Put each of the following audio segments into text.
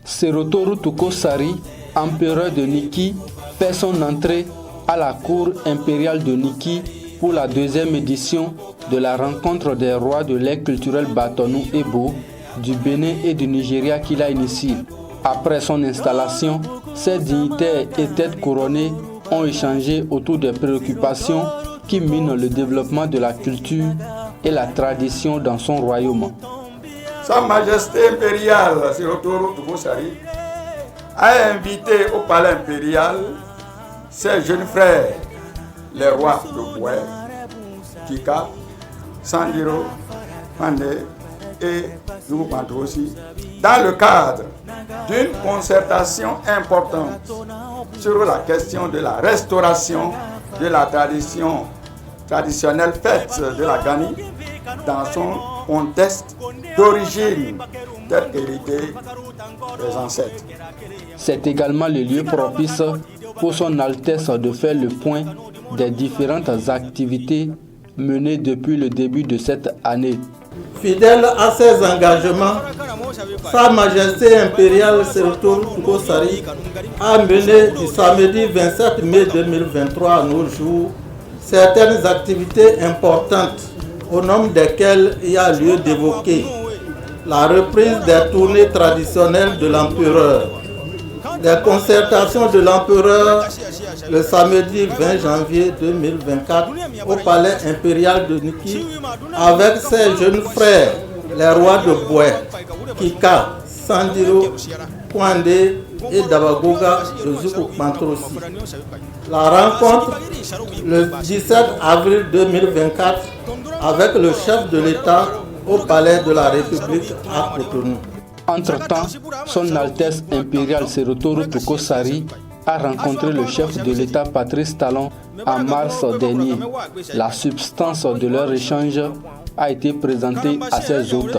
Serotoru Tukosari, empereur de Niki, fait son entrée à la cour impériale de Niki pour la deuxième édition de la rencontre des rois de l'ère culturelle Batonou Ebo, du Bénin et du Nigeria qu'il a initié. Après son installation, ces dignitaires et têtes couronnées ont échangé autour des préoccupations qui minent le développement de la culture et la tradition dans son royaume. Sa Majesté impériale Serotoru Tukosari a invité au palais impérial ses jeunes frères, les rois de Boué, Kika, Sandiro, Pandé et Djougou Pantrosi, dans le cadre d'une concertation importante sur la question de la restauration de la tradition traditionnelle fête de la Gani dans son contexte d'origine tel qu'hérité des ancêtres. C'est également le lieu propice pour son Altesse de faire le point des différentes activités menées depuis le début de cette année. Fidèle à ses engagements, Sa Majesté impériale Serotoru Tukosari a mené du samedi 27 mai 2023 à nos jours certaines activités importantes au nombre desquelles il y a lieu d'évoquer la reprise des tournées traditionnelles de l'empereur, les concertations de l'empereur le samedi 20 janvier 2024 au palais impérial de Niki avec ses jeunes frères, les rois de Boué, Kika, Sandiro, Kwande et Dabagoga de Djougou Pantrosi. La rencontre le 17 avril 2024 avec le chef de l'État au palais de la République à Cotonou. Entre-temps, son Altesse impériale Serotoru Tukosari a rencontré le chef de l'État Patrice Talon en mars dernier. La substance de leur échange a été présentée à ses hôtes.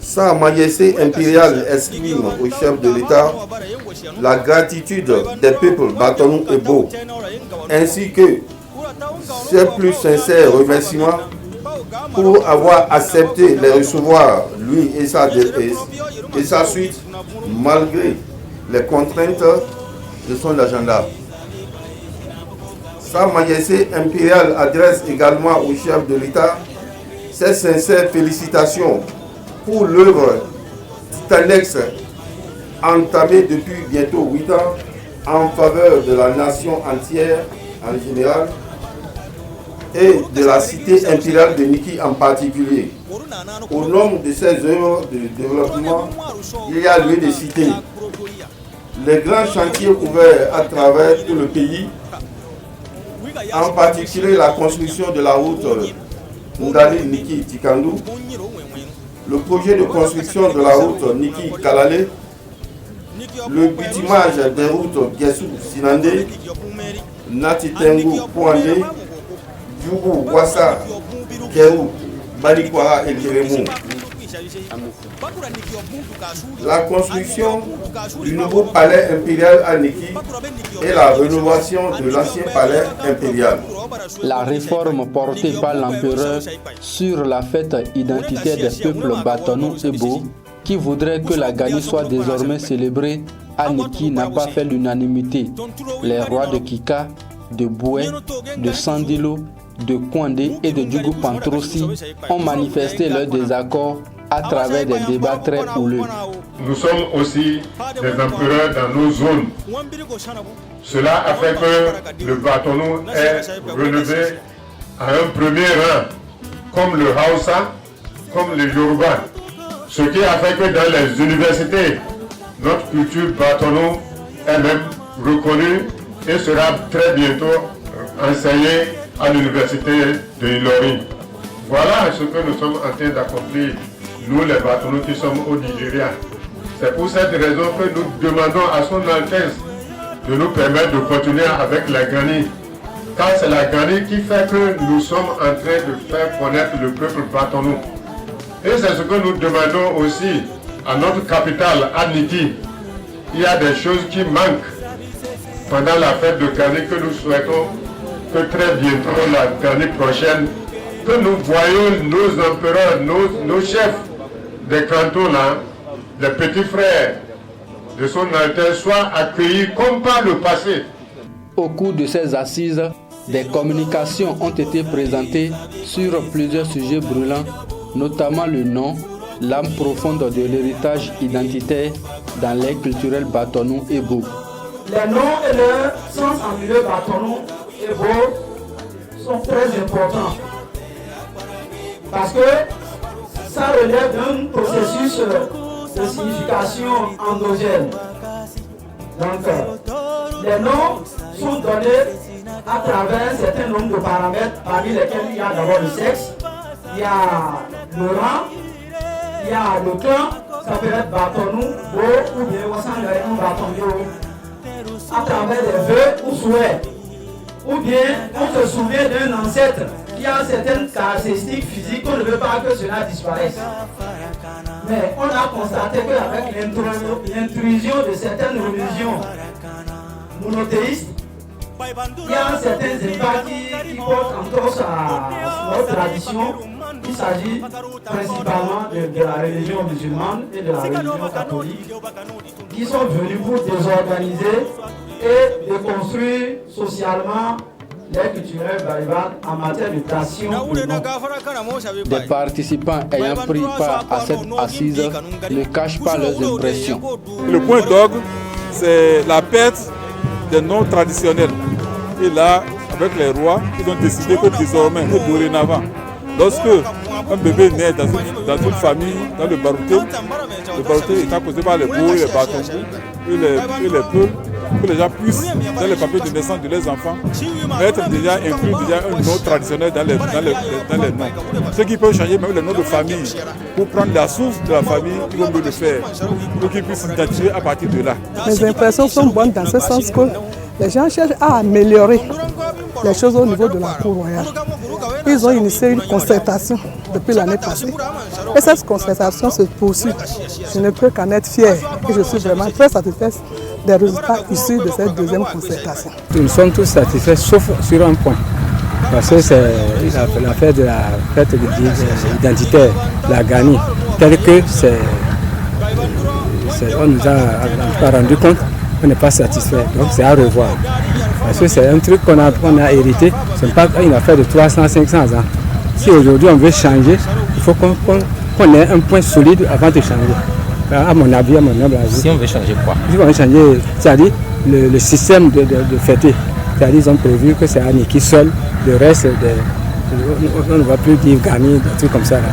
Sa Majesté impériale exprime au chef de l'État la gratitude des peuples Batonou et Bo, ainsi que ses plus sincères remerciements pour avoir accepté les recevoir, lui et sa suite, malgré les contraintes de son agenda. Sa Majesté impériale adresse également au chef de l'État ses sincères félicitations pour l'œuvre titanesque entamée depuis bientôt 8 ans en faveur de la nation entière en général et de la cité impériale de Niki en particulier. Au nombre de ces œuvres de développement, il y a lieu de citer les grands chantiers ouverts à travers tout le pays, en particulier la construction de la route Ndali Niki Tikandou, le projet de construction de la route Niki Kalale, le bitumage des routes Guessou Sinandé, Natitengu Pouandé, Djougou Wassa, Kerou, Balikwara et Kérémou. La construction du nouveau palais impérial à Niki et la rénovation de l'ancien palais impérial. La réforme portée par l'empereur sur la fête identitaire des peuples Batonou et Bo, qui voudrait que la Gani soit désormais célébrée à Niki, n'a pas fait l'unanimité. Les rois de Kika, de Boué, de Sandilo, de Kwande et de Djougou Pantrosi ont manifesté leur désaccord à travers des débats très houleux. Nous sommes aussi des empereurs dans nos zones. Cela a fait que le Batonou est relevé à un premier rang, comme le Hausa, comme le Yoruba. Ce qui a fait que dans les universités, notre culture Batonou est même reconnue et sera très bientôt enseignée à l'université de Ilori. Voilà ce que nous sommes en train d'accomplir, nous les Batonou qui sommes au Nigeria. C'est pour cette raison que nous demandons à son Altesse de nous permettre de continuer avec la Gani. Car c'est la Gani qui fait que nous sommes en train de faire connaître le peuple Batonou. Et c'est ce que nous demandons aussi à notre capitale, à Niki, il y a des choses qui manquent pendant la fête de Gani que nous souhaitons que très bientôt, l'année prochaine, que nous voyons nos empereurs, nos chefs des cantons là, les petits frères de son Altesse soient accueillis comme par le passé. Au cours de ces assises, des communications ont été présentées sur plusieurs sujets brûlants, notamment le nom, l'âme profonde de l'héritage identitaire dans l'ère culturelle Batonou et Bo. Les noms et leur sens en milieu Batonou et Bo sont très importants parce que ça relève d'un processus de signification endogène. Donc, les noms sont donnés à travers un certain nombre de paramètres, parmi lesquels il y a d'abord le sexe, il y a le rang, il y a le clan, ça peut être Batonou, Bo ou bien Wassangare Batonou, à travers des vœux ou souhaits. Ou bien on se souvient d'un ancêtre qui a certaines caractéristiques physiques qu'on ne veut pas que cela disparaisse. Mais on a constaté qu'avec l'intrusion de certaines religions monothéistes, il y a certains impacts qui portent encore à notre tradition. Il s'agit principalement de la religion musulmane et de la religion catholique qui sont venus pour désorganiser et de construire socialement l'air culturel Bariban en matière de création de noms. Des participants ayant pris part à cette assise ne cachent pas leurs impressions. Le point d'orgue, c'est la perte des noms traditionnels. Et là, avec les rois, ils ont décidé que désormais, et dorénavant, lorsque un bébé naît dans une famille, dans le barouté est composé par les beaux, les bâtons et les peuls, que les gens puissent, dans les papiers de naissance de leurs enfants, mettre déjà inclus un nom traditionnel dans les noms. Ceux qui peuvent changer même le nom de famille pour prendre la source de la famille, ils vont mieux le faire, pour qu'ils puissent s'identifier à partir de là. Les impressions sont bonnes dans ce sens que les gens cherchent à améliorer les choses au niveau de la cour royale. Ils ont initié une concertation depuis l'année passée. Et cette concertation se poursuit. Je ne peux qu'en être fier. Et je suis vraiment très satisfaite des résultats issus de cette deuxième concertation. Nous sommes tous satisfaits, sauf sur un point. Parce que c'est l'affaire de la fête identitaire, la Gani, telle que on nous a rendu compte. On n'est pas satisfait, donc c'est à revoir. Parce que c'est un truc qu'on a hérité, ce n'est pas une affaire de 300, 500 ans. Si aujourd'hui on veut changer, il faut qu'on ait un point solide avant de changer. À mon avis, Si on veut changer quoi? Si on veut changer, c'est-à-dire le système de fêter. C'est-à-dire ils ont prévu que c'est à Niki seul, le reste, on ne va plus dire Gani, des trucs comme ça. Là.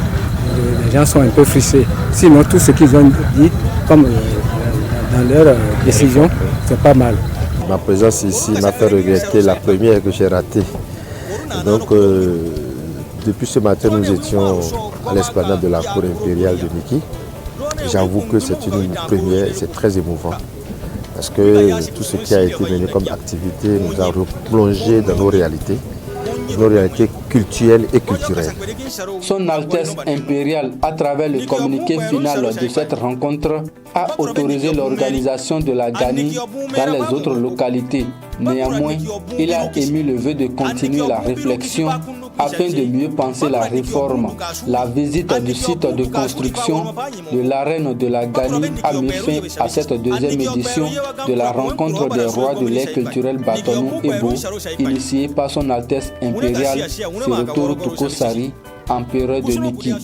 Les gens sont un peu frustrés. Sinon, tout ce qu'ils ont dit, comme dans leur décision, c'est pas mal. Ma présence ici m'a fait regretter la première que j'ai ratée. Donc, depuis ce matin, nous étions à l'esplanade de la cour impériale de Niki. J'avoue que c'est une première, c'est très émouvant. Parce que tout ce qui a été mené comme activité nous a replongé dans nos réalités culturelles et culturelles. Son Altesse impériale, à travers le communiqué final de cette rencontre, a autorisé l'organisation de la Gani dans les autres localités. Néanmoins, il a émis le vœu de continuer la réflexion afin de mieux penser la réforme. La visite du site de construction de l'arène de la Gani a mis fin à cette deuxième édition de la rencontre des rois de l'ère culturelle Batonou et Bo, initiée par son Altesse impériale Serotoru Tukosari, empereur de Niki.